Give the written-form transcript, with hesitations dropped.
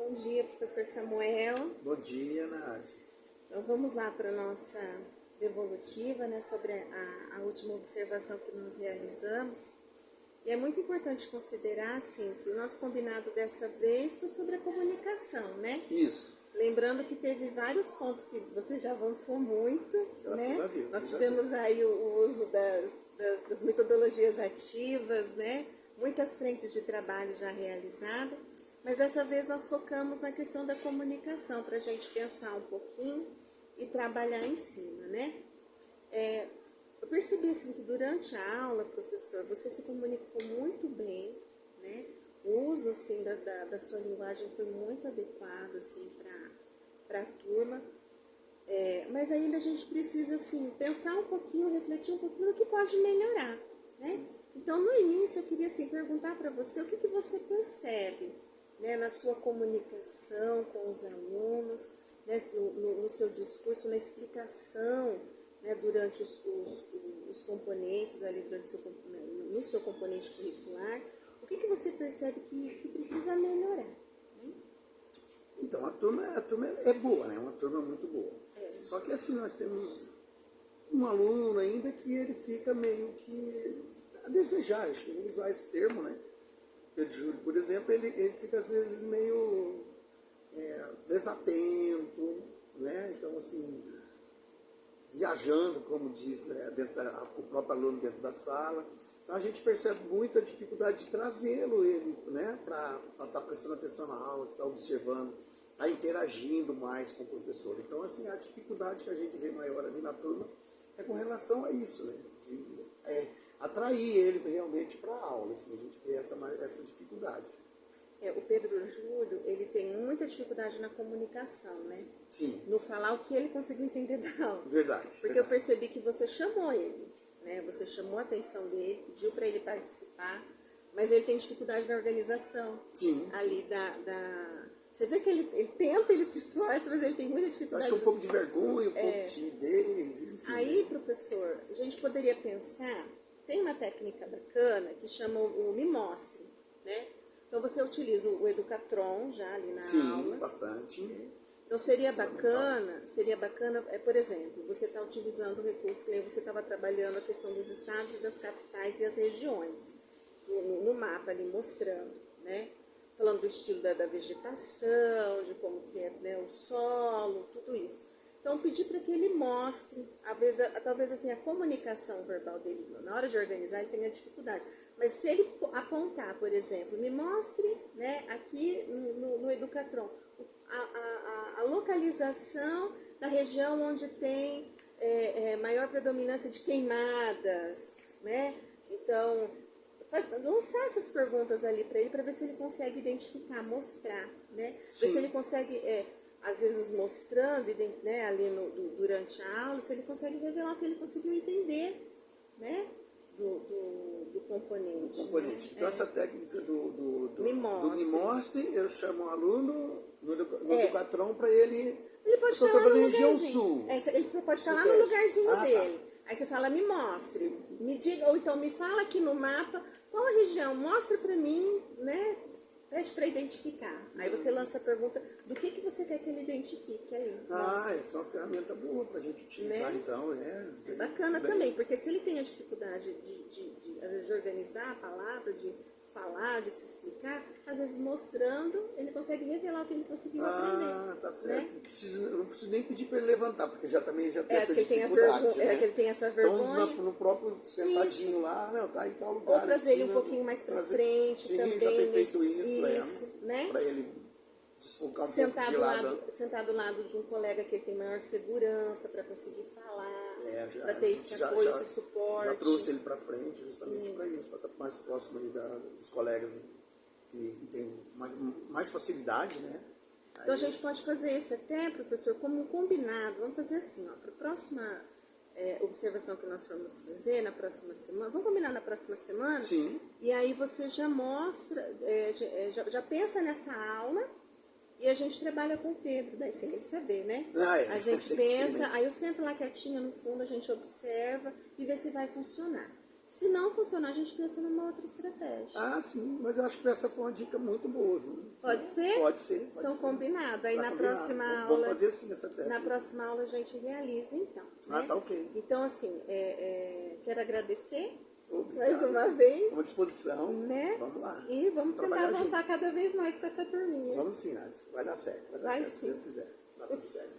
Bom dia, professor Samuel. Bom dia, Nath. Então vamos lá para a nossa devolutiva, né, sobre a última observação que nós realizamos. E é muito importante considerar, assim, que o nosso combinado dessa vez foi sobre a comunicação, né? Isso. Lembrando que teve vários pontos que você já avançou muito, Graças né? a Deus. Nós tivemos aí o uso das metodologias ativas, né? Muitas frentes de trabalho já realizadas, mas dessa vez nós focamos na questão da comunicação, para a gente pensar um pouquinho e trabalhar em cima, né? Eu percebi assim, que durante a aula, professor, você se comunicou muito bem, né? O uso assim, da sua linguagem foi muito adequado assim, para a turma, mas ainda a gente precisa assim, pensar um pouquinho, refletir um pouquinho no que pode melhorar, né? Então, no início, eu queria assim, perguntar para você o que você percebe, né, na sua comunicação com os alunos, né, no seu discurso, na explicação, né, durante os componentes, ali, no seu componente curricular. O que você percebe que precisa melhorar? Né? Então, a turma é boa, né? Uma turma muito boa. Só que assim, nós temos um aluno ainda que ele fica meio que a desejar, acho que eu vou usar esse termo, né? Pedro Júlio, por exemplo, ele fica às vezes meio desatento, né? Então, assim, viajando, como diz o próprio aluno dentro da sala. Então a gente percebe muito a dificuldade de trazê-lo, ele, né, para estar prestando atenção na aula, estar observando, estar interagindo mais com o professor. Então, assim, a dificuldade que a gente vê maior ali na turma é com relação a isso, né? De atrair ele realmente para a aula, assim, a gente vê essa dificuldade. O Pedro Júlio, ele tem muita dificuldade na comunicação, né? Sim. No falar o que ele conseguiu entender da aula. Verdade. Porque verdade. eu percebi que você chamou ele, né? Você chamou a atenção dele, pediu para ele participar, mas ele tem dificuldade na organização. Sim. Ali Você vê que ele tenta, ele se esforça, mas ele tem muita dificuldade. Acho que um pouco de vergonha, um pouco de timidez, enfim. Aí, professor, a gente poderia pensar, tem uma técnica bacana que chama o Me Mostre, né? Então você utiliza o Educatron já ali na aula. Sim, bastante. Então seria bacana, por exemplo, você está utilizando o recurso que você estava trabalhando a questão dos estados e das capitais e as regiões, no mapa ali mostrando, né? Falando do estilo da vegetação, de como que é, né, o solo, tudo isso. Então, pedir para que ele mostre, talvez assim, a comunicação verbal dele, na hora de organizar, ele tenha dificuldade. Mas se ele apontar, por exemplo, me mostre, né, aqui no Educatron, a localização da região onde tem maior predominância de queimadas, né? Então, lançar essas perguntas ali para ele, para ver se ele consegue identificar, mostrar, né? Ver se ele consegue, às vezes mostrando, né, ali durante a aula, se ele consegue revelar o que ele conseguiu entender, né? Do componente. Né? Então, essa técnica do Me Mostre, eu chamo o aluno no Educatron para ele... Ele pode estar lá no região lugarzinho. sul. Ele pode estar lá no lugarzinho dele. Tá. Aí você fala, me mostre, me diga, ou então me fala aqui no mapa qual a região, mostra para mim, né? Pede para identificar. Aí você lança a pergunta do que você quer que ele identifique aí. Essa é uma ferramenta boa para a gente utilizar, né? Então. É bacana também, porque se ele tem a dificuldade às vezes, de organizar a palavra, de falar, de se explicar, às vezes mostrando, ele consegue revelar o que ele conseguiu aprender. Tá certo. Né? Não preciso nem pedir para ele levantar, porque já tem essa dificuldade. Que ele tem essa vergonha. Então, no próprio sentadinho lá, não, tá em tal lugar. Ou trazer ele um pouquinho mais para frente também. Já tem feito isso, né? Para ele desfocar um pouco de lado. Sentado ao lado de um colega que ele tem maior segurança para conseguir falar, para ter esse apoio, esse suporte. Já trouxe ele para frente justamente para isso, para estar mais próximo ali dos colegas que tem mais facilidade, né? Então a gente pode fazer isso até, professor, como um combinado. Vamos fazer assim, para a próxima observação que nós formos fazer na próxima semana, vamos combinar na próxima semana? Sim. E aí você já mostra, já pensa nessa aula. E a gente trabalha com o Pedro, daí sem ele saber, né? A gente pensa, aí eu sento lá quietinha no fundo, a gente observa e vê se vai funcionar. Se não funcionar, a gente pensa numa outra estratégia. Ah, sim, mas eu acho que essa foi uma dica muito boa, viu? Pode ser? Pode ser, pode Então, ser. combinado. Aí Tá na combinado. próxima Vamos aula. fazer assim essa técnica. Na próxima aula a gente realiza, então. Ah, né? tá ok. Então, assim, quero agradecer Obrigado. mais uma vez. Estamos à disposição. Né? Vamos lá. E vamos tentar trabalhar avançar junto. cada vez mais com essa turminha. Vamos sim, Nádia. Vai dar certo. Vai dar Vai certo, sim. se Deus quiser. Dá tudo certo.